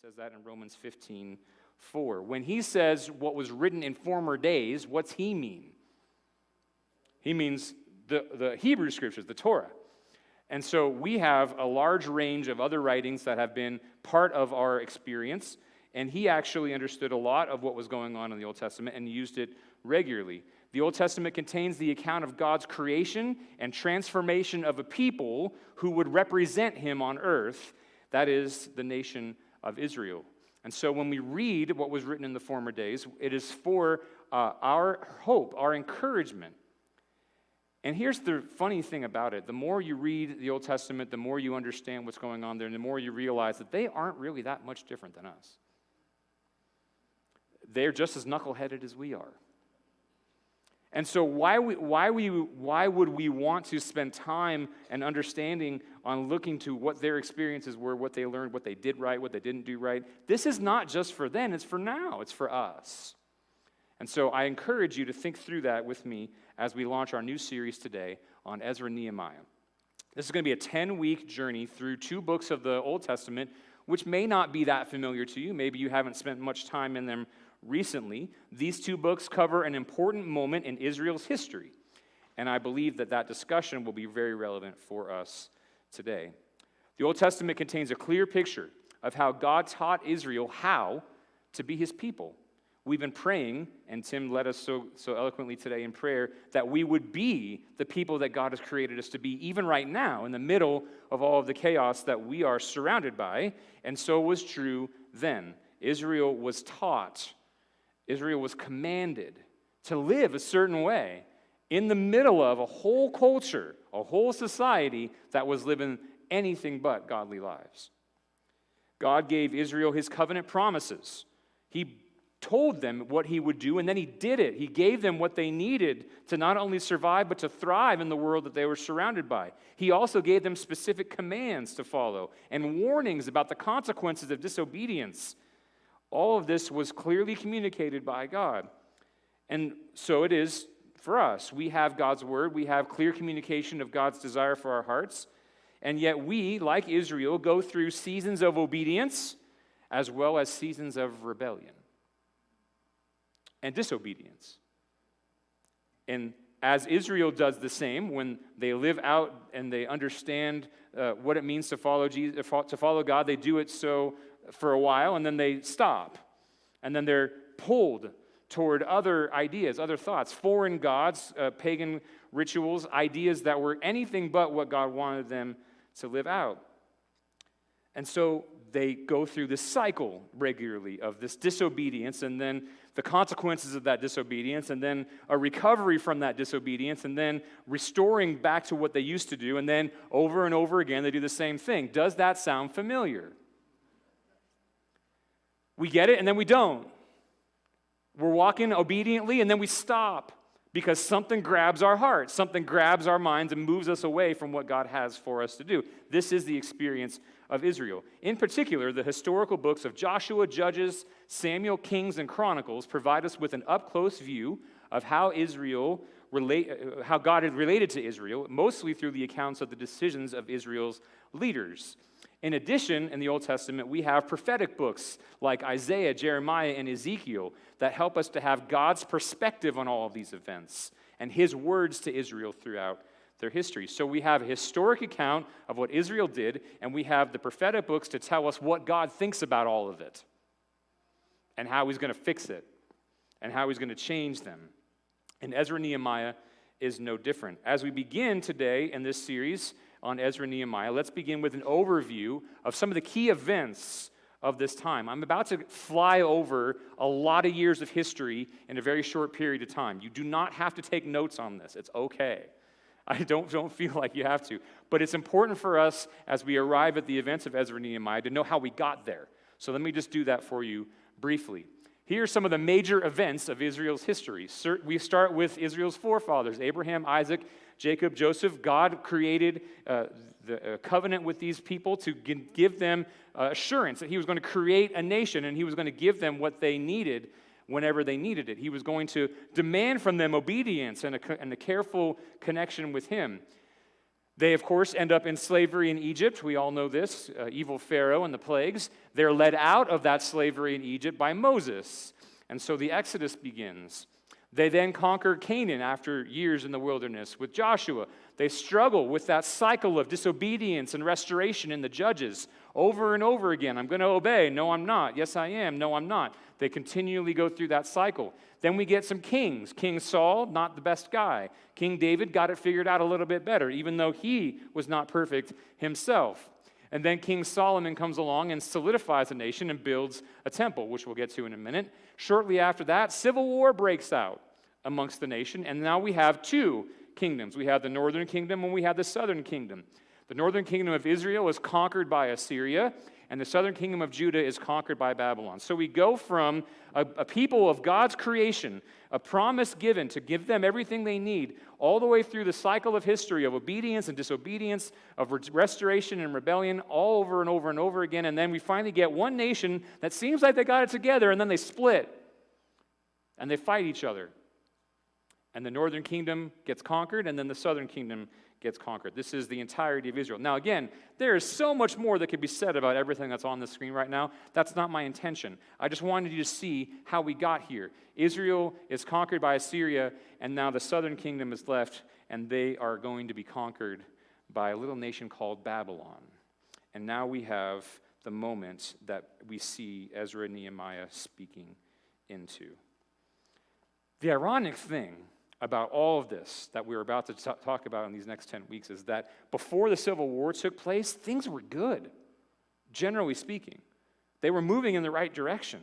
says that in Romans 15:4. When he says what was written in former days, what's he mean? He means the Hebrew scriptures, the Torah. And so we have a large range of other writings that have been part of our experience, and he actually understood a lot of what was going on in the Old Testament and used it regularly. The Old Testament contains the account of God's creation and transformation of a people who would represent him on earth, that is, the nation of Israel. And so when we read what was written in the former days, it is for our hope, our encouragement. And here's the funny thing about it. The more you read the Old Testament, the more you understand what's going on there, and the more you realize that they aren't really that much different than us. They're just as knuckleheaded as we are. And so why would we want to spend time and understanding on looking to what their experiences were, what they learned, what they did right, what they didn't do right? This is not just for them, it's for now, it's for us. And so I encourage you to think through that with me as we launch our new series today on Ezra and Nehemiah. This is going to be a 10-week journey through 2 books of the Old Testament, which may not be that familiar to you. Maybe you haven't spent much time in them recently. These 2 books cover an important moment in Israel's history, and I believe that discussion will be very relevant for us today. The Old Testament contains a clear picture of how God taught Israel how to be his people. We've been praying, and Tim led us so eloquently today in prayer, that we would be the people that God has created us to be, even right now, in the middle of all of the chaos that we are surrounded by, and so was true then. Israel was taught, Israel was commanded to live a certain way in the middle of a whole culture, a whole society that was living anything but godly lives. God gave Israel his covenant promises. He told them what he would do, and then he did it. He gave them what they needed to not only survive, but to thrive in the world that they were surrounded by. He also gave them specific commands to follow and warnings about the consequences of disobedience. All of this was clearly communicated by God. And so it is for us. We have God's word. We have clear communication of God's desire for our hearts. And yet we, like Israel, go through seasons of obedience as well as seasons of rebellion and disobedience. And as Israel does the same, when they live out and they understand what it means to follow Jesus, to follow God, they do it so for a while, and then they stop. And then they're pulled toward other ideas, other thoughts, foreign gods, pagan rituals, ideas that were anything but what God wanted them to live out. And so they go through this cycle regularly of this disobedience, and then the consequences of that disobedience, and then a recovery from that disobedience, and then restoring back to what they used to do, and then over and over again they do the same thing. Does that sound familiar? We get it, and then we don't. We're walking obediently, and then we stop because something grabs our hearts, something grabs our minds and moves us away from what God has for us to do. This is the experience of Israel. In particular, the historical books of Joshua, Judges, Samuel, Kings, and Chronicles provide us with an up-close view of how God had related to Israel, mostly through the accounts of the decisions of Israel's leaders. In addition, in the Old Testament, we have prophetic books like Isaiah, Jeremiah, and Ezekiel that help us to have God's perspective on all of these events and his words to Israel throughout their history. So we have a historic account of what Israel did, and we have the prophetic books to tell us what God thinks about all of it and how he's going to fix it and how he's going to change them. And Ezra and Nehemiah is no different. As we begin today in this series on Ezra and Nehemiah, let's begin with an overview of some of the key events of this time. I'm about to fly over a lot of years of history in a very short period of time. You do not have to take notes on this. It's okay. I don't feel like you have to. But it's important for us as we arrive at the events of Ezra and Nehemiah to know how we got there. So let me just do that for you briefly. Here are some of the major events of Israel's history. We start with Israel's forefathers, Abraham, Isaac, Jacob, Joseph. God created the covenant with these people to give them assurance that he was going to create a nation and he was going to give them what they needed whenever they needed it. He was going to demand from them obedience and a careful connection with him. They, of course, end up in slavery in Egypt. We all know this, evil Pharaoh and the plagues. They're led out of that slavery in Egypt by Moses. And so the Exodus begins. They then conquer Canaan after years in the wilderness with Joshua. They struggle with that cycle of disobedience and restoration in the Judges over and over again. I'm going to obey. No, I'm not. Yes, I am. No, I'm not. They continually go through that cycle. Then we get some kings. King Saul, not the best guy. King David got it figured out a little bit better, even though he was not perfect himself. And then King Solomon comes along and solidifies the nation and builds a temple, which we'll get to in a minute. Shortly after that, civil war breaks out amongst the nation, and now we have two kingdoms. We have the northern kingdom and we have the southern kingdom. The northern kingdom of Israel is conquered by Assyria, and the southern kingdom of Judah is conquered by Babylon. So we go from a people of God's creation, a promise given to give them everything they need, all the way through the cycle of history of obedience and disobedience, of restoration and rebellion, all over and over and over again. And then we finally get one nation that seems like they got it together, and then they split, and they fight each other. And the northern kingdom gets conquered, and then the southern kingdom gets conquered. This is the entirety of Israel. Now, again, there is so much more that could be said about everything that's on the screen right now. That's not my intention. I just wanted you to see how we got here. Israel is conquered by Assyria, and now the southern kingdom is left, and they are going to be conquered by a little nation called Babylon. And now we have the moment that we see Ezra and Nehemiah speaking into. The ironic thing about all of this that we're about to talk about in these next 10 weeks is that before the Civil War took place, things were good, generally speaking. They were moving in the right direction.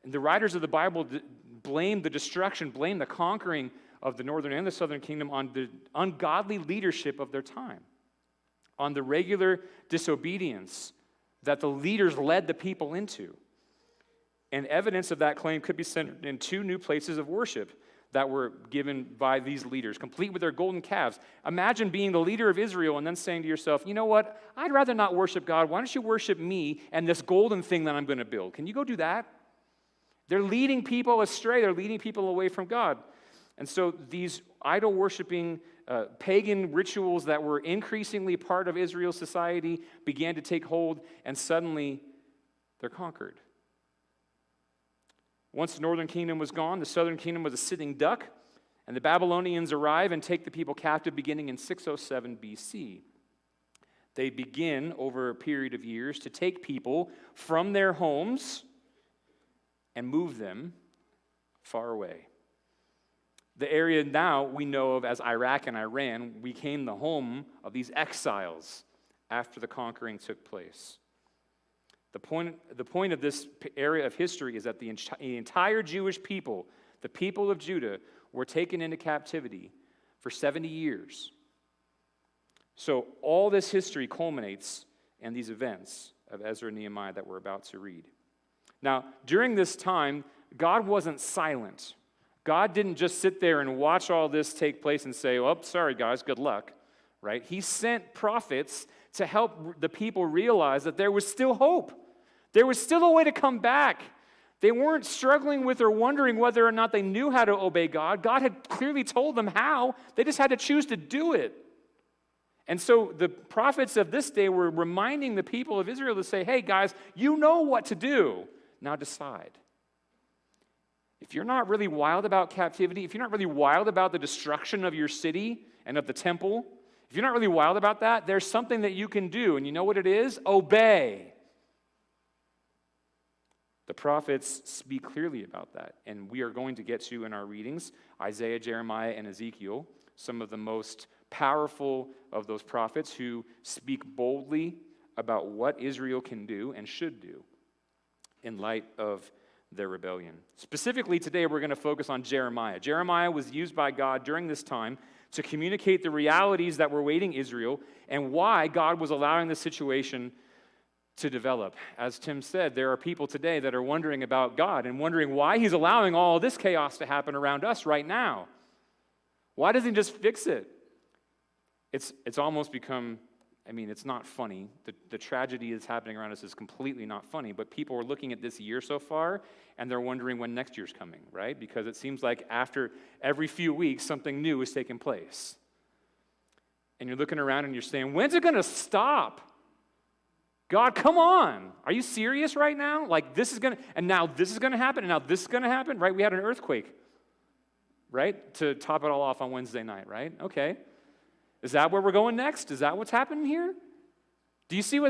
And the writers of the Bible blamed the destruction, blamed the conquering of the northern and the southern kingdom on the ungodly leadership of their time, on the regular disobedience that the leaders led the people into. And evidence of that claim could be centered in two new places of worship that were given by these leaders, complete with their golden calves. Imagine being the leader of Israel and then saying to yourself, you know what, I'd rather not worship God. Why don't you worship me and this golden thing that I'm going to build? Can you go do that? They're leading people astray. They're leading people away from God. And so these idol-worshiping pagan rituals that were increasingly part of Israel's society began to take hold, and suddenly they're conquered. Once the northern kingdom was gone, the southern kingdom was a sitting duck, and the Babylonians arrive and take the people captive beginning in 607 BC. They begin, over a period of years, to take people from their homes and move them far away. The area now we know of as Iraq and Iran became the home of these exiles after the conquering took place. The point of this area of history is that the entire Jewish people, the people of Judah, were taken into captivity for 70 years. So all this history culminates in these events of Ezra and Nehemiah that we're about to read. Now, during this time, God wasn't silent. God didn't just sit there and watch all this take place and say, oh, sorry guys, good luck, right? He sent prophets to help the people realize that there was still hope. There was still a way to come back. They weren't struggling with or wondering whether or not they knew how to obey God. God had clearly told them how. They just had to choose to do it. And so the prophets of this day were reminding the people of Israel to say, hey guys, you know what to do. Now decide. If you're not really wild about captivity, if you're not really wild about the destruction of your city and of the temple, if you're not really wild about that, there's something that you can do. And you know what it is? Obey. The prophets speak clearly about that, and we are going to get to in our readings Isaiah, Jeremiah, and Ezekiel, some of the most powerful of those prophets who speak boldly about what Israel can do and should do in light of their rebellion. Specifically today, we're going to focus on Jeremiah. Jeremiah was used by God during this time to communicate the realities that were awaiting Israel and why God was allowing the situation to develop. As Tim said, there are people today that are wondering about God and wondering why he's allowing all this chaos to happen around us right now. Why doesn't he just fix it? It's almost become, it's not funny. The tragedy that's happening around us is completely not funny, but people are looking at this year so far, and they're wondering when next year's coming, right? Because it seems like after every few weeks, something new is taking place. And you're looking around and you're saying, when's it going to stop? God, come on. Are you serious right now? Like this is going to, and now this is going to happen, and now this is going to happen, right? We had an earthquake, right? To top it all off on Wednesday night, right? Okay. Is that where we're going next? Is that what's happening here? Do you see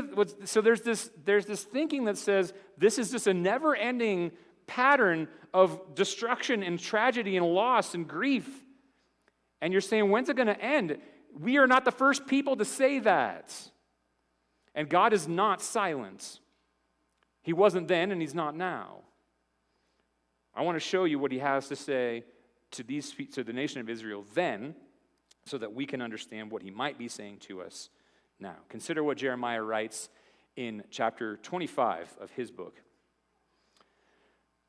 so there's this thinking that says this is just a never-ending pattern of destruction and tragedy and loss and grief. And you're saying, when's it going to end? We are not the first people to say that. And God is not silent. He wasn't then, and he's not now. I want to show you what he has to say to the nation of Israel then, so that we can understand what he might be saying to us now. Consider what Jeremiah writes in chapter 25 of his book.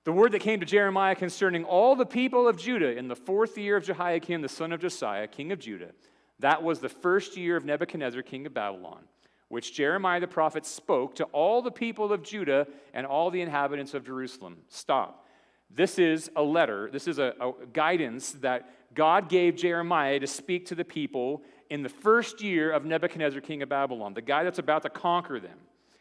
The word that came to Jeremiah concerning all the people of Judah in the 4th year of Jehoiakim, the son of Josiah, king of Judah, that was the 1st year of Nebuchadnezzar, king of Babylon, which Jeremiah the prophet spoke to all the people of Judah and all the inhabitants of Jerusalem. Stop. This is a letter, this is a guidance that God gave Jeremiah to speak to the people in the 1st year of Nebuchadnezzar, king of Babylon, the guy that's about to conquer them.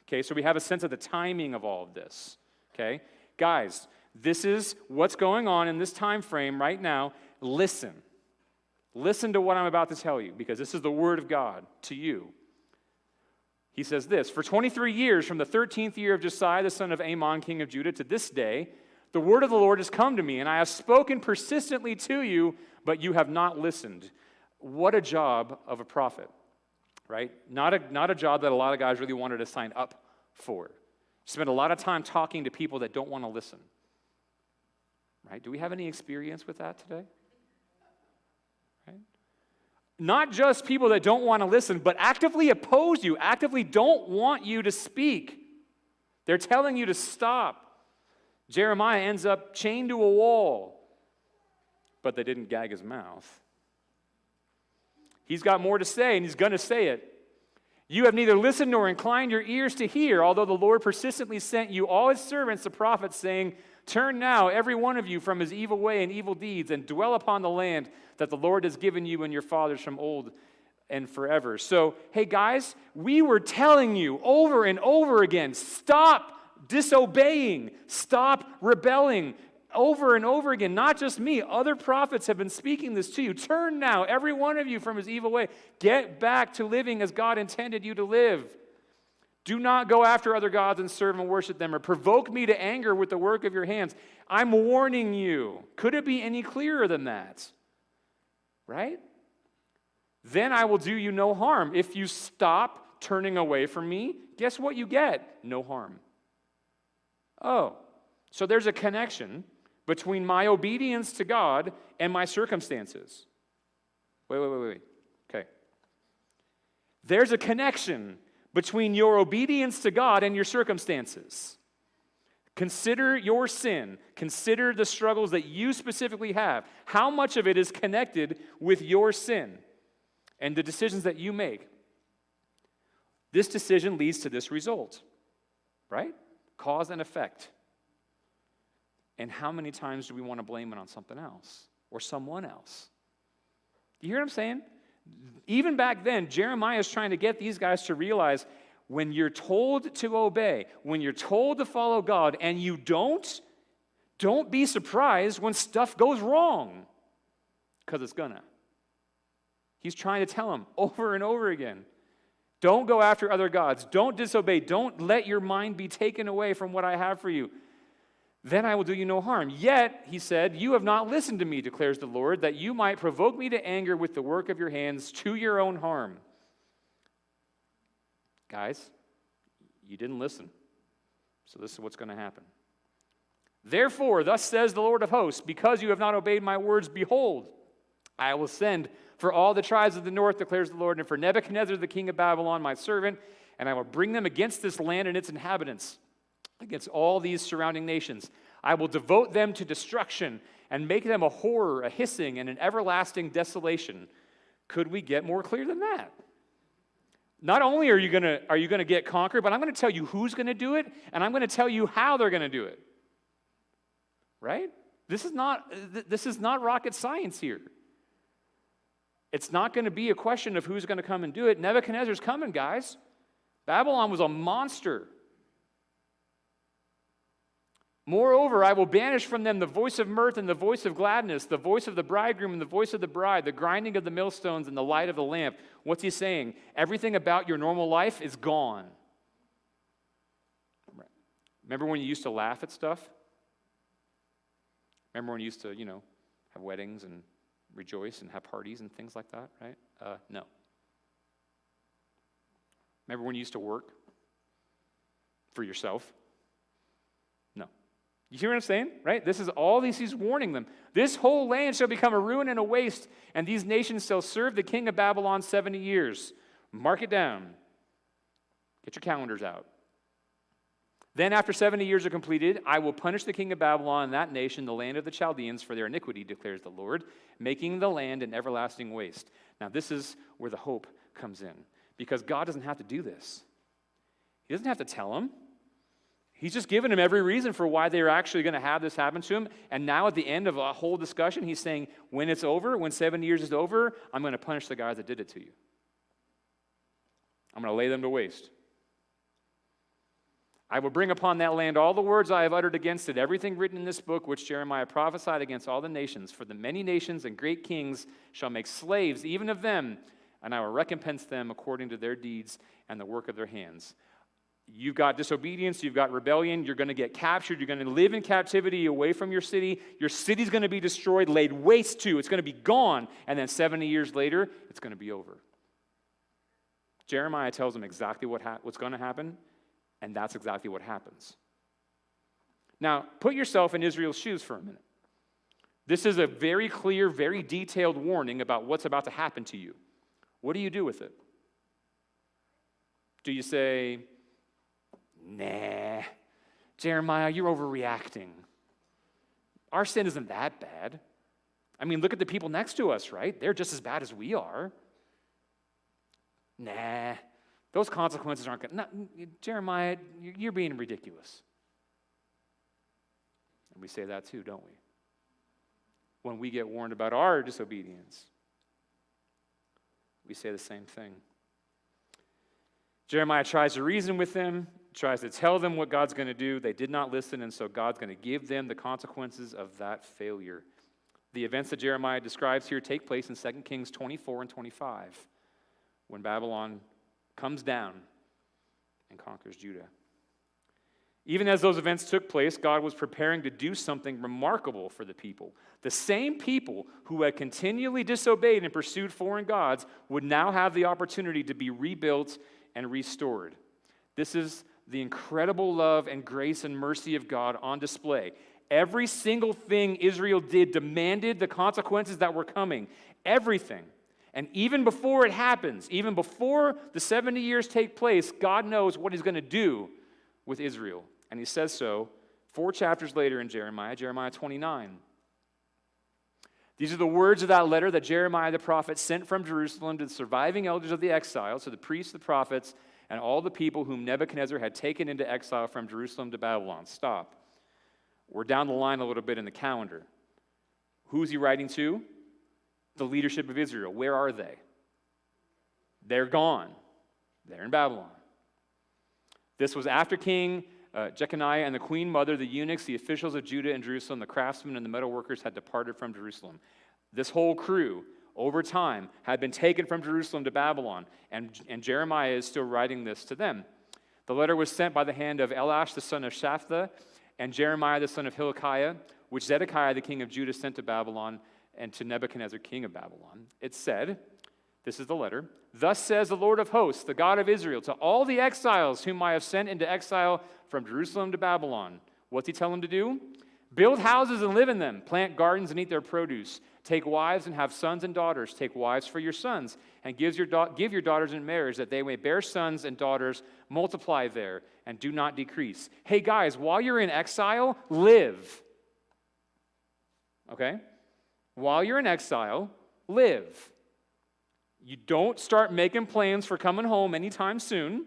Okay, so we have a sense of the timing of all of this. Okay, guys, this is what's going on in this time frame right now. Listen. Listen to what I'm about to tell you, because this is the word of God to you. He says this, for 23 years, from the 13th year of Josiah, the son of Amon, king of Judah, to this day, the word of the Lord has come to me, and I have spoken persistently to you, but you have not listened. What a job of a prophet, right? Not a job that a lot of guys really wanted to sign up for. Spend a lot of time talking to people that don't want to listen, right? Do we have any experience with that today? Right? Not just people that don't want to listen, but actively oppose you, actively don't want you to speak. They're telling you to stop. Jeremiah ends up chained to a wall, but they didn't gag his mouth. He's got more to say, and he's going to say it. You have neither listened nor inclined your ears to hear, although the Lord persistently sent you all his servants, the prophets, saying, turn now, every one of you, from his evil way and evil deeds, and dwell upon the land that the Lord has given you and your fathers from old and forever. So, hey guys, we were telling you over and over again, stop disobeying, stop rebelling, over and over again. Not just me, other prophets have been speaking this to you. Turn now, every one of you, from his evil way. Get back to living as God intended you to live. Do not go after other gods and serve and worship them, or provoke me to anger with the work of your hands. I'm warning you. Could it be any clearer than that? Right? Then I will do you no harm. If you stop turning away from me, guess what you get? No harm. Oh, so there's a connection between my obedience to God and my circumstances. Wait. Okay. There's a connection between your obedience to God and your circumstances. Consider your sin. Consider the struggles that you specifically have. How much of it is connected with your sin and the decisions that you make? This decision leads to this result, right? Cause and effect. And how many times do we want to blame it on something else or someone else? Do you hear what I'm saying? Even back then, Jeremiah is trying to get these guys to realize when you're told to obey, when you're told to follow God, and you don't be surprised when stuff goes wrong, because it's gonna. He's trying to tell them over and over again, don't go after other gods. Don't disobey. Don't let your mind be taken away from what I have for you. Then I will do you no harm. Yet, he said, you have not listened to me, declares the Lord, that you might provoke me to anger with the work of your hands to your own harm. Guys, you didn't listen. So this is what's going to happen. Therefore, thus says the Lord of hosts, because you have not obeyed my words, behold, I will send for all the tribes of the north, declares the Lord, and for Nebuchadnezzar, the king of Babylon, my servant, and I will bring them against this land and its inhabitants, against all these surrounding nations. I will devote them to destruction and make them a horror, a hissing, and an everlasting desolation. Could we get more clear than that? Not only are you going to get conquered, but I'm going to tell you who's going to do it, and I'm going to tell you how they're going to do it. Right? This is not rocket science here. It's not going to be a question of who's going to come and do it. Nebuchadnezzar's coming, guys. Babylon was a monster. Moreover, I will banish from them the voice of mirth and the voice of gladness, the voice of the bridegroom and the voice of the bride, the grinding of the millstones and the light of the lamp. What's he saying? Everything about your normal life is gone. Remember when you used to laugh at stuff? Remember when you used to, have weddings and rejoice and have parties and things like that, right? No. Remember when you used to work for yourself? No. You hear what I'm saying, right? This is all he's warning them. This whole land shall become a ruin and a waste, and these nations shall serve the king of Babylon 70 years. Mark it down. Get your calendars out. Then after 70 years are completed, I will punish the king of Babylon and that nation, the land of the Chaldeans, for their iniquity, declares the Lord, making the land an everlasting waste. Now this is where the hope comes in, because God doesn't have to do this. He doesn't have to tell them. He's just given them every reason for why they're actually going to have this happen to him. And now at the end of a whole discussion, he's saying, when it's over, when 70 years is over, I'm going to punish the guys that did it to you. I'm going to lay them to waste. I will bring upon that land all the words I have uttered against it, everything written in this book which Jeremiah prophesied against all the nations. For the many nations and great kings shall make slaves even of them, and I will recompense them according to their deeds and the work of their hands. You've got disobedience, you've got rebellion, you're going to get captured, you're going to live in captivity away from your city's going to be destroyed, laid waste to, it's going to be gone, and then 70 years later, it's going to be over. Jeremiah tells them exactly what's going to happen, and that's exactly what happens. Now, put yourself in Israel's shoes for a minute. This is a very clear, very detailed warning about what's about to happen to you. What do you do with it? Do you say, nah, Jeremiah, you're overreacting. Our sin isn't that bad. I mean, look at the people next to us, right? They're just as bad as we are. Nah, those consequences aren't going to... Jeremiah, you're being ridiculous. And we say that too, don't we? When we get warned about our disobedience, we say the same thing. Jeremiah tries to reason with them, tries to tell them what God's going to do. They did not listen, and so God's going to give them the consequences of that failure. The events that Jeremiah describes here take place in 2 Kings 24 and 25, when Babylon comes down and conquers Judah. Even as those events took place, God was preparing to do something remarkable for the people. The same people who had continually disobeyed and pursued foreign gods would now have the opportunity to be rebuilt and restored. This is the incredible love and grace and mercy of God on display. Every single thing Israel did demanded the consequences that were coming. Everything. And even before it happens, even before the 70 years take place, God knows what he's going to do with Israel. And he says so 4 chapters later in Jeremiah 29. These are the words of that letter that Jeremiah the prophet sent from Jerusalem to the surviving elders of the exiles, to the priests, the prophets, and all the people whom Nebuchadnezzar had taken into exile from Jerusalem to Babylon. Stop. We're down the line a little bit in the calendar. Who's he writing to? The leadership of Israel. Where are they? They're gone. They're in Babylon. This was after King Jeconiah and the queen mother, the eunuchs, the officials of Judah and Jerusalem, the craftsmen and the metalworkers had departed from Jerusalem. This whole crew, over time, had been taken from Jerusalem to Babylon, and Jeremiah is still writing this to them. The letter was sent by the hand of Elash, the son of Shaphtha, and Jeremiah, the son of Hilkiah, which Zedekiah, the king of Judah, sent to Babylon and to Nebuchadnezzar, king of Babylon. It said, this is the letter, "Thus says the Lord of hosts, the God of Israel, to all the exiles whom I have sent into exile from Jerusalem to Babylon." What's he tell them to do? "Build houses and live in them, plant gardens and eat their produce, take wives and have sons and daughters, take wives for your sons, and give your daughters in marriage, that they may bear sons and daughters, multiply there, and do not decrease." Hey guys, while you're in exile, live. Okay? While you're in exile, live. You don't start making plans for coming home anytime soon.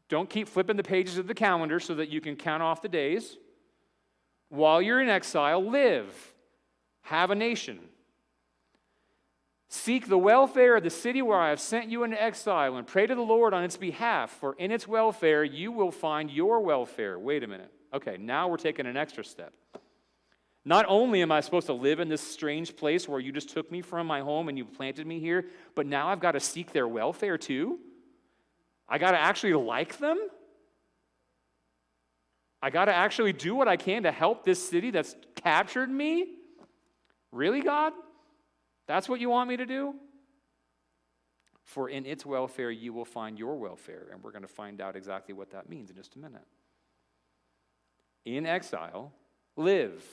Don't keep flipping the pages of the calendar so that you can count off the days. While you're in exile, live. Have a nation. Seek the welfare of the city where I have sent you into exile, and pray to the Lord on its behalf, for in its welfare you will find your welfare. Wait a minute. Okay, now we're taking an extra step. Not only am I supposed to live in this strange place where you just took me from my home and you planted me here, but now I've got to seek their welfare too? I got to actually like them? I got to actually do what I can to help this city that's captured me? Really, God? That's what you want me to do? For in its welfare you will find your welfare. And we're going to find out exactly what that means in just a minute. In exile, live.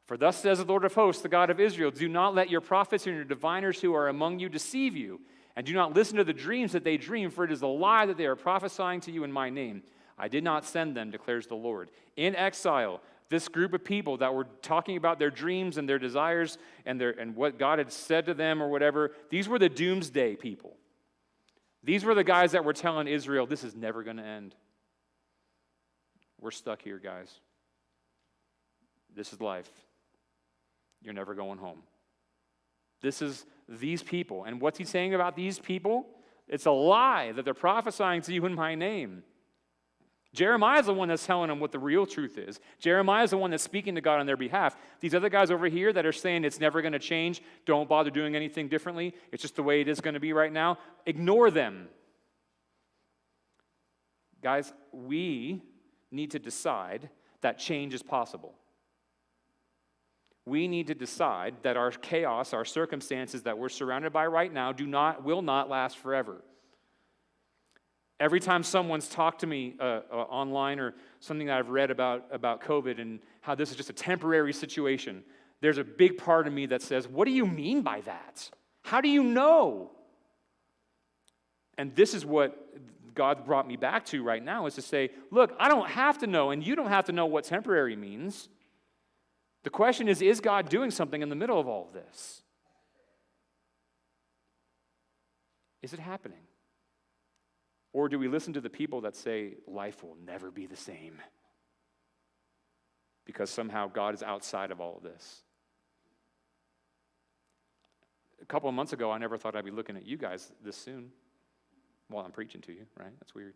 For thus says the Lord of hosts, the God of Israel, do not let your prophets and your diviners who are among you deceive you, and do not listen to the dreams that they dream, for it is a lie that they are prophesying to you in my name. I did not send them, declares the Lord. In exile, this group of people that were talking about their dreams and their desires and what God had said to them or whatever, these were the doomsday people. These were the guys that were telling Israel, this is never going to end. We're stuck here, guys. This is life. You're never going home. This is these people. And what's he saying about these people? It's a lie that they're prophesying to you in my name. Jeremiah's the one that's telling them what the real truth is. Jeremiah's the one that's speaking to God on their behalf. These other guys over here that are saying it's never going to change, don't bother doing anything differently, it's just the way it is going to be right now, ignore them. Guys, we need to decide that change is possible. We need to decide that our chaos, our circumstances that we're surrounded by right now will not last forever. Every time someone's talked to me online or something that I've read about COVID and how this is just a temporary situation, there's a big part of me that says, what do you mean by that? How do you know? And this is what God brought me back to right now, is to say, look, I don't have to know, and you don't have to know what temporary means. The question is God doing something in the middle of all of this? Is it happening? Or do we listen to the people that say life will never be the same because somehow God is outside of all of this? A couple of months ago, I never thought I'd be looking at you guys this soon while I'm preaching to you, right? That's weird.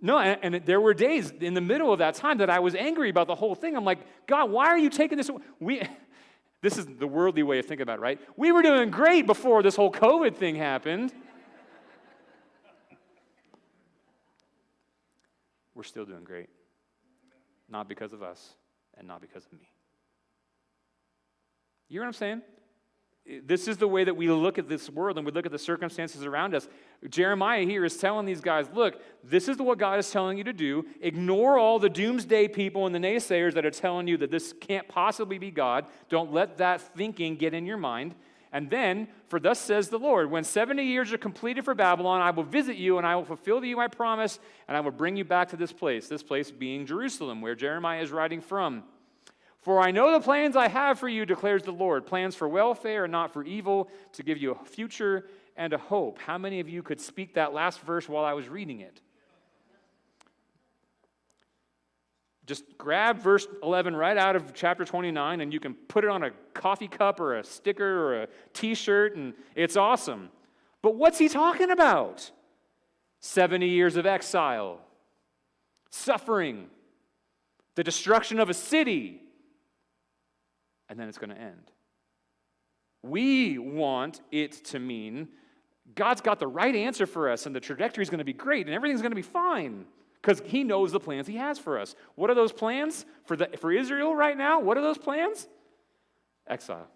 No, and there were days in the middle of that time that I was angry about the whole thing. I'm like, God, why are you taking this? This is the worldly way of thinking about it, right? We were doing great before this whole COVID thing happened. We're still doing great. Not because of us and not because of me. You know what I'm saying? This is the way that we look at this world and we look at the circumstances around us. Jeremiah here is telling these guys, look, this is what God is telling you to do. Ignore all the doomsday people and the naysayers that are telling you that this can't possibly be God. Don't let that thinking get in your mind. And then, for thus says the Lord, when 70 years are completed for Babylon, I will visit you and I will fulfill to you my promise and I will bring you back to this place being Jerusalem, where Jeremiah is writing from. For I know the plans I have for you, declares the Lord, plans for welfare and not for evil, to give you a future and a hope. How many of you could speak that last verse while I was reading it? Just grab verse 11 right out of chapter 29, and you can put it on a coffee cup or a sticker or a t-shirt, and it's awesome. But what's he talking about? 70 years of exile, suffering, the destruction of a city, and then it's going to end. We want it to mean God's got the right answer for us, and the trajectory is going to be great, and everything's going to be fine, because he knows the plans he has for us. What are those plans for Israel right now? What are those plans? Exile.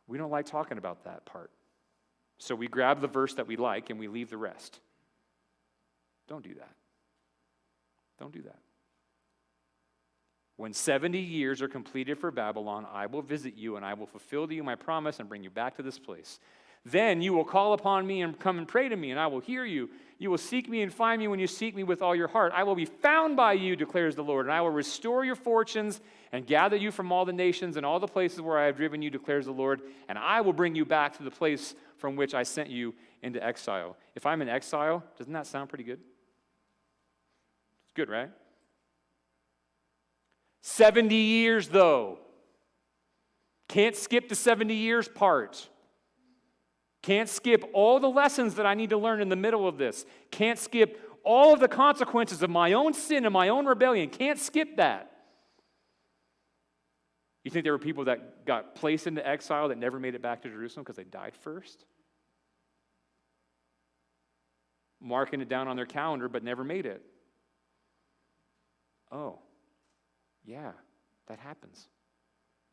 We don't like talking about that part. So we grab the verse that we like and we leave the rest. Don't do that. Don't do that. When 70 years are completed for Babylon, I will visit you and I will fulfill to you my promise and bring you back to this place. Then you will call upon me and come and pray to me, and I will hear you. You will seek me and find me when you seek me with all your heart. I will be found by you, declares the Lord, and I will restore your fortunes and gather you from all the nations and all the places where I have driven you, declares the Lord, and I will bring you back to the place from which I sent you into exile. If I'm in exile, doesn't that sound pretty good? It's good, right? 70 years, though. Can't skip the 70 years part. Can't skip all the lessons that I need to learn in the middle of this. Can't skip all of the consequences of my own sin and my own rebellion. Can't skip that. You think there were people that got placed into exile that never made it back to Jerusalem because they died first? Marking it down on their calendar but never made it. Oh, yeah, that happens.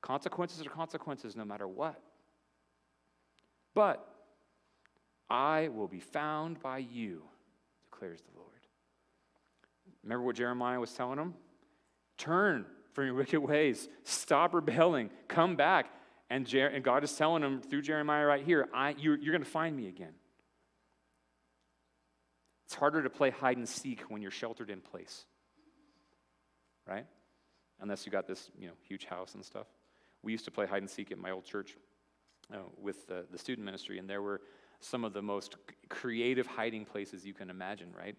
Consequences are consequences no matter what. But I will be found by you, declares the Lord. Remember what Jeremiah was telling them? Turn from your wicked ways. Stop rebelling. Come back. And God is telling them through Jeremiah right here, you're going to find me again. It's harder to play hide and seek when you're sheltered in place, right? Unless you got this, huge house and stuff. We used to play hide and seek at my old church with the student ministry, and there were some of the most creative hiding places you can imagine, right?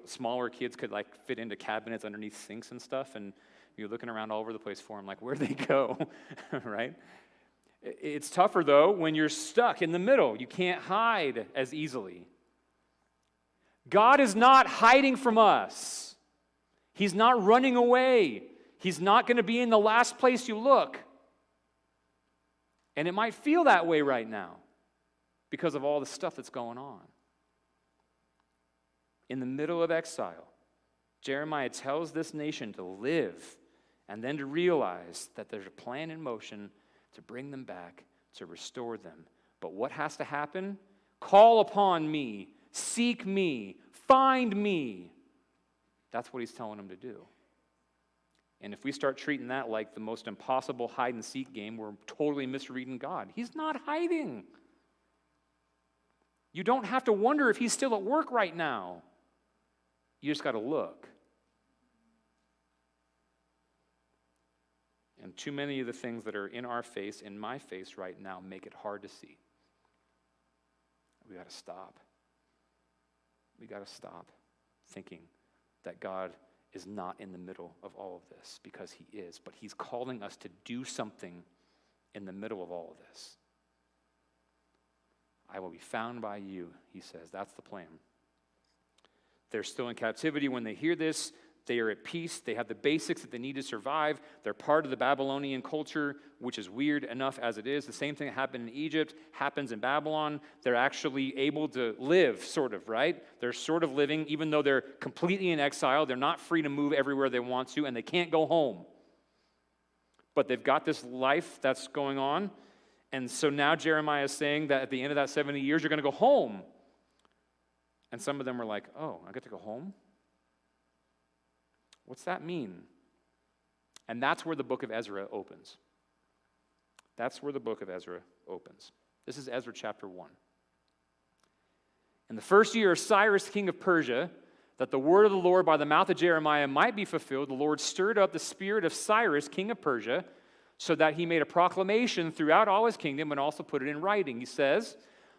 Smaller kids could fit into cabinets underneath sinks and stuff, and you're looking around all over the place for them, where'd they go, right? It's tougher, though, when you're stuck in the middle. You can't hide as easily. God is not hiding from us. He's not running away. He's not going to be in the last place you look. And it might feel that way right now because of all the stuff that's going on. In the middle of exile, Jeremiah tells this nation to live and then to realize that there's a plan in motion to bring them back, to restore them. But what has to happen? Call upon me, seek me, find me. That's what he's telling them to do. And if we start treating that like the most impossible hide-and-seek game, we're totally misreading God. He's not hiding. You don't have to wonder if he's still at work right now. You just got to look. And too many of the things that are in our face, in my face right now, make it hard to see. We got to stop. We got to stop thinking that God is not in the middle of all of this, because he is. But he's calling us to do something in the middle of all of this. I will be found by you, he says. That's the plan. They're still in captivity when they hear this. They are at peace. They have the basics that they need to survive. They're part of the Babylonian culture, which is weird enough as it is. The same thing that happened in Egypt happens in Babylon. They're actually able to live, sort of, right? They're sort of living, even though they're completely in exile. They're not free to move everywhere they want to, and they can't go home. But they've got this life that's going on. And so now Jeremiah is saying that at the end of that 70 years, you're going to go home. And some of them are like, oh, I get to go home? What's that mean? And that's where the book of Ezra opens. That's where the book of Ezra opens. This is Ezra chapter 1. In the first year of Cyrus, king of Persia, that the word of the Lord by the mouth of Jeremiah might be fulfilled, the Lord stirred up the spirit of Cyrus, king of Persia, so that he made a proclamation throughout all his kingdom and also put it in writing. He says,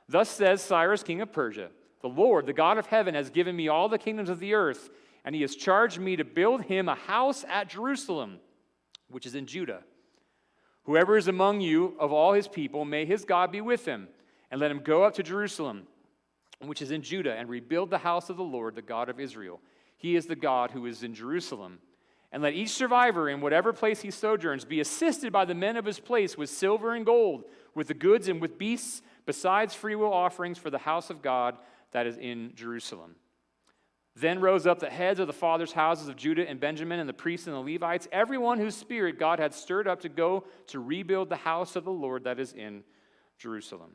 thus says Cyrus, king of Persia, the Lord, the God of heaven, has given me all the kingdoms of the earth, and he has charged me to build him a house at Jerusalem, which is in Judah. Whoever is among you of all his people, may his God be with him, and let him go up to Jerusalem, which is in Judah, and rebuild the house of the Lord, the God of Israel. He is the God who is in Jerusalem. And let each survivor in whatever place he sojourns be assisted by the men of his place with silver and gold, with the goods and with beasts, besides freewill offerings for the house of God that is in Jerusalem. Then rose up the heads of the fathers' houses of Judah and Benjamin, and the priests and the Levites, everyone whose spirit God had stirred up to go to rebuild the house of the Lord that is in Jerusalem.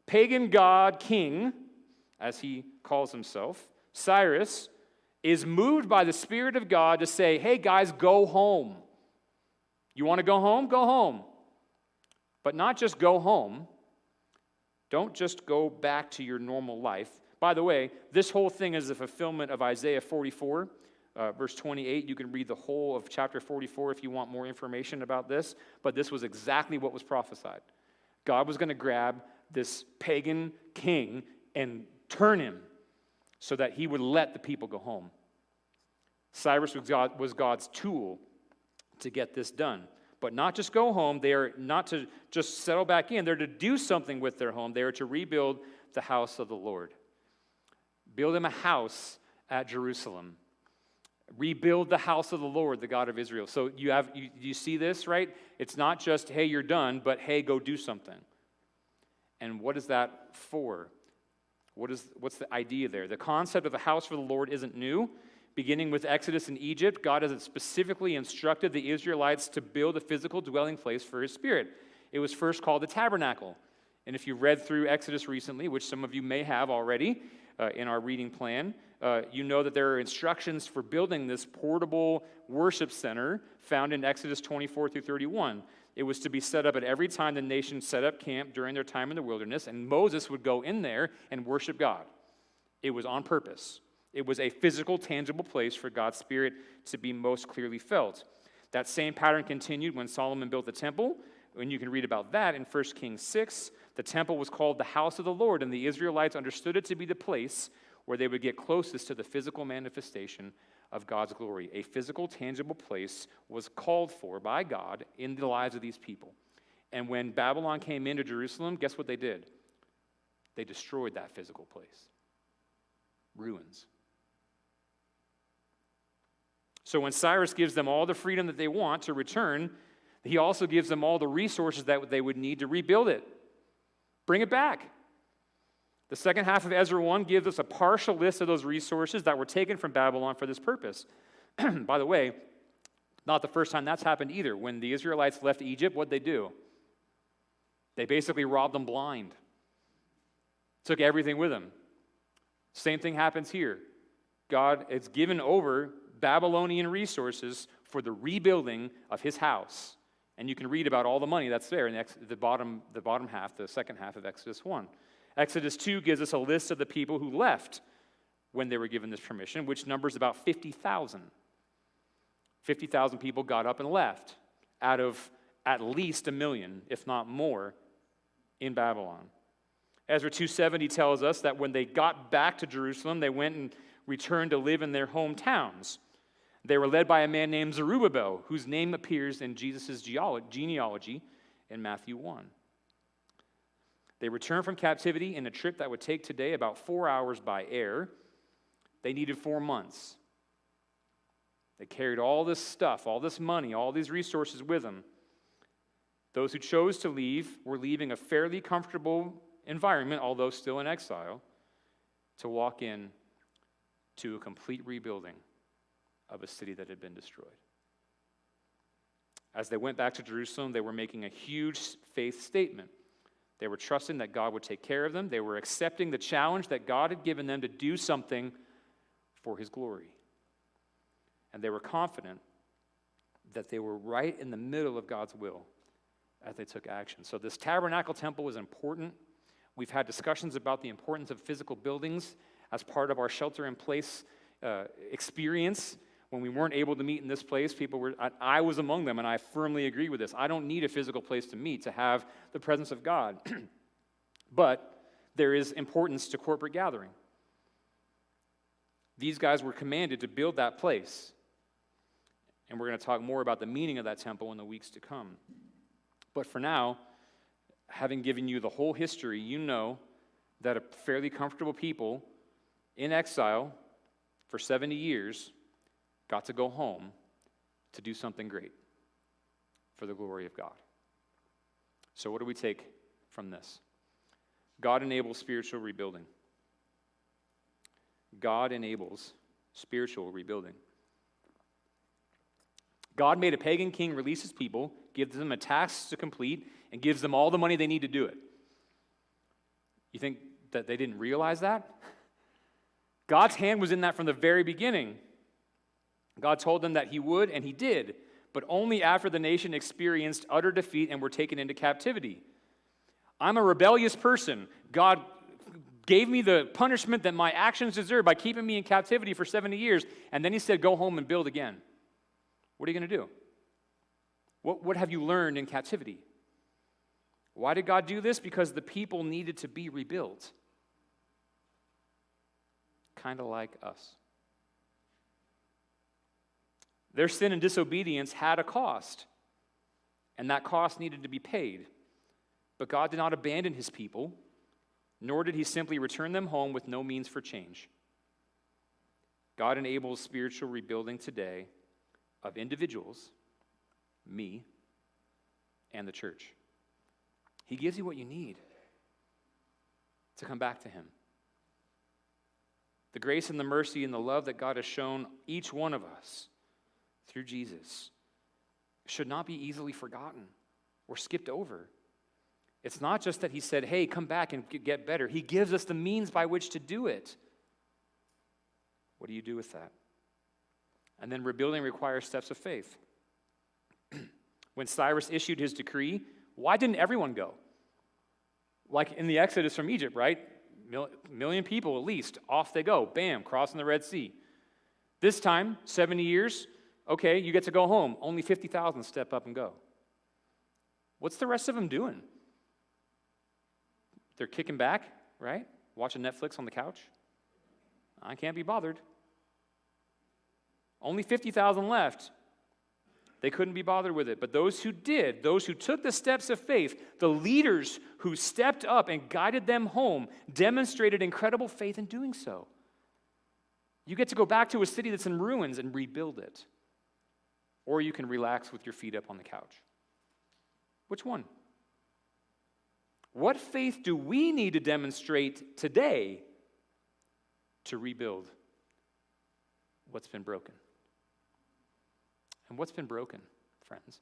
Pagan god king, as he calls himself, Cyrus, is moved by the Spirit of God to say, hey guys, go home. You want to go home? Go home. But not just go home. Don't just go back to your normal life. By the way, this whole thing is a fulfillment of Isaiah 44, verse 28. You can read the whole of chapter 44 if you want more information about this. But this was exactly what was prophesied. God was going to grab this pagan king and turn him so that he would let the people go home. Cyrus was God's tool to get this done. But not just go home. They are not to just settle back in. They're to do something with their home. They are to rebuild the house of the Lord. Build him a house at Jerusalem. Rebuild the house of the Lord, the God of Israel. So you see this, right? It's not just, hey, you're done, but hey, go do something. And what is that for? What's the idea there? The concept of a house for the Lord isn't new. Beginning with Exodus in Egypt, God has specifically instructed the Israelites to build a physical dwelling place for his Spirit. It was first called the tabernacle. And if you read through Exodus recently, which some of you may have already in our reading plan, you know that there are instructions for building this portable worship center found in Exodus 24 through 31. It was to be set up at every time the nation set up camp during their time in the wilderness, and Moses would go in there and worship God. It was on purpose. It was a physical, tangible place for God's Spirit to be most clearly felt. That same pattern continued when Solomon built the temple. And you can read about that in 1 Kings 6. The temple was called the house of the Lord, and the Israelites understood it to be the place where they would get closest to the physical manifestation of God's glory. A physical, tangible place was called for by God in the lives of these people. And when Babylon came into Jerusalem, guess what they did? They destroyed that physical place. Ruins. So when Cyrus gives them all the freedom that they want to return, he also gives them all the resources that they would need to rebuild it. Bring it back. The second half of Ezra 1 gives us a partial list of those resources that were taken from Babylon for this purpose. By the way, not the first time that's happened either. When the Israelites left Egypt, what'd they do? They basically robbed them blind. Took everything with them. Same thing happens here. God has given over Babylonian resources for the rebuilding of his house. And you can read about all the money that's there in the bottom half, the second half of Exodus 1. Exodus 2 gives us a list of the people who left when they were given this permission, which numbers about 50,000. 50,000 people got up and left out of at least 1 million, if not more, in Babylon. Ezra 2:70 tells us that when they got back to Jerusalem, they went and returned to live in their hometowns. They were led by a man named Zerubbabel, whose name appears in Jesus' genealogy in Matthew 1. They returned from captivity in a trip that would take today about 4 hours by air. They needed 4 months. They carried all this stuff, all this money, all these resources with them. Those who chose to leave were leaving a fairly comfortable environment, although still in exile, to walk in to a complete rebuilding of a city that had been destroyed. As they went back to Jerusalem, they were making a huge faith statement. They were trusting that God would take care of them. They were accepting the challenge that God had given them to do something for his glory. And they were confident that they were right in the middle of God's will as they took action. So this tabernacle temple is important. We've had discussions about the importance of physical buildings as part of our shelter-in-place experience. When we weren't able to meet in this place, I was among them, and I firmly agree with this. I don't need a physical place to meet to have the presence of God. But there is importance to corporate gathering. These guys were commanded to build that place. And we're going to talk more about the meaning of that temple in the weeks to come. But for now, having given you the whole history, you know that a fairly comfortable people in exile for 70 years got to go home to do something great for the glory of God. So what do we take from this? God enables spiritual rebuilding. God enables spiritual rebuilding. God made a pagan king release his people, gives them a task to complete, and gives them all the money they need to do it. You think that they didn't realize that? God's hand was in that from the very beginning. God told them that he would, and he did, but only after the nation experienced utter defeat and were taken into captivity. I'm a rebellious person. God gave me the punishment that my actions deserve by keeping me in captivity for 70 years, and then he said, go home and build again. What are you going to do? What have you learned in captivity? Why did God do this? Because the people needed to be rebuilt. Kind of like us. Their sin and disobedience had a cost, and that cost needed to be paid. But God did not abandon his people, nor did he simply return them home with no means for change. God enables spiritual rebuilding today of individuals, me, and the church. He gives you what you need to come back to him. The grace and the mercy and the love that God has shown each one of us through Jesus should not be easily forgotten or skipped over. It's not just that he said, hey, come back and get better. He gives us the means by which to do it. What do you do with that? And then rebuilding requires steps of faith. When Cyrus issued his decree, why didn't everyone go? Like in the Exodus from Egypt, right? Million people at least, off they go, bam, crossing the Red Sea. This time, 70 years, okay, you get to go home. Only 50,000 step up and go. What's the rest of them doing? They're kicking back, right? Watching Netflix on the couch. I can't be bothered. Only 50,000 left. They couldn't be bothered with it. But those who did, those who took the steps of faith, the leaders who stepped up and guided them home, demonstrated incredible faith in doing so. You get to go back to a city that's in ruins and rebuild it. Or you can relax with your feet up on the couch. Which one? What faith do we need to demonstrate today to rebuild what's been broken? And what's been broken, friends?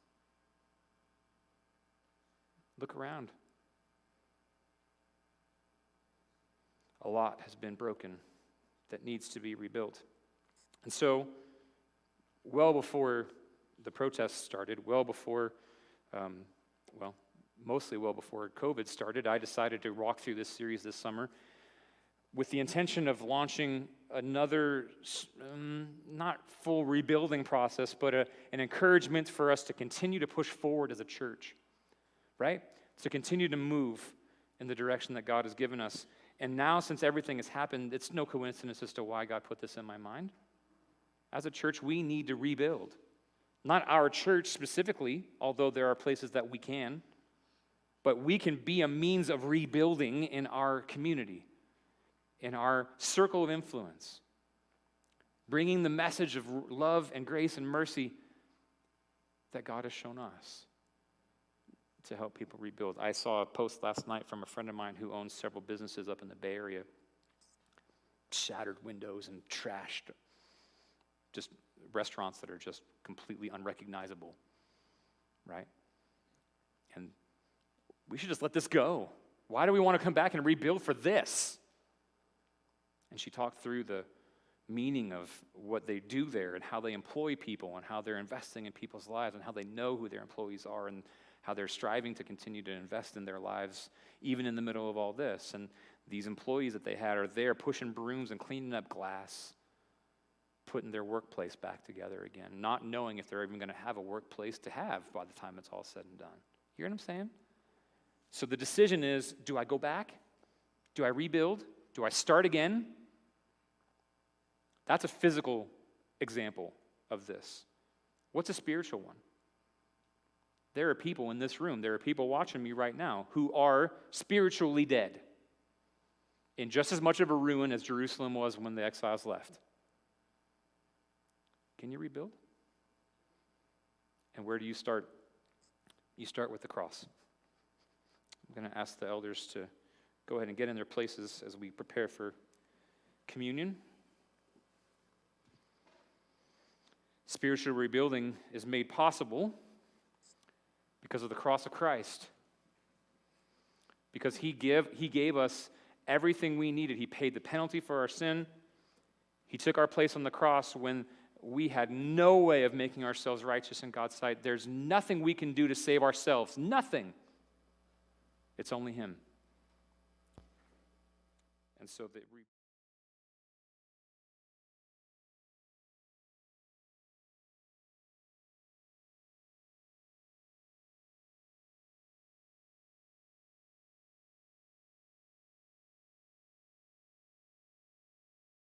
Look around. A lot has been broken that needs to be rebuilt. And so, well before the protests started, mostly well before COVID started, I decided to walk through this series this summer with the intention of launching another, not full rebuilding process, but an encouragement for us to continue to push forward as a church, right? To continue to move in the direction that God has given us. And now, since everything has happened, it's no coincidence as to why God put this in my mind. As a church, we need to rebuild. Not our church specifically, although there are places that we can, but we can be a means of rebuilding in our community, in our circle of influence, bringing the message of love and grace and mercy that God has shown us to help people rebuild. I saw a post last night from a friend of mine who owns several businesses up in the Bay Area. Shattered windows and trashed, just restaurants that are just completely unrecognizable, right? And we should just let this go. Why do we want to come back and rebuild for this? And she talked through the meaning of what they do there and how they employ people and how they're investing in people's lives and how they know who their employees are and how they're striving to continue to invest in their lives even in the middle of all this. And these employees that they had are there pushing brooms and cleaning up glass, putting their workplace back together again, not knowing if they're even going to have a workplace to have by the time it's all said and done. You hear what I'm saying? So the decision is, do I go back? Do I rebuild? Do I start again? That's a physical example of this. What's a spiritual one? There are people in this room, there are people watching me right now who are spiritually dead in just as much of a ruin as Jerusalem was when the exiles left. Can you rebuild? And where do you start? You start with the cross. I'm going to ask the elders to go ahead and get in their places as we prepare for communion. Spiritual rebuilding is made possible because of the cross of Christ. Because he gave us everything we needed. He paid the penalty for our sin. He took our place on the cross when we had no way of making ourselves righteous in God's sight. There's nothing we can do to save ourselves. Nothing. It's only him. And so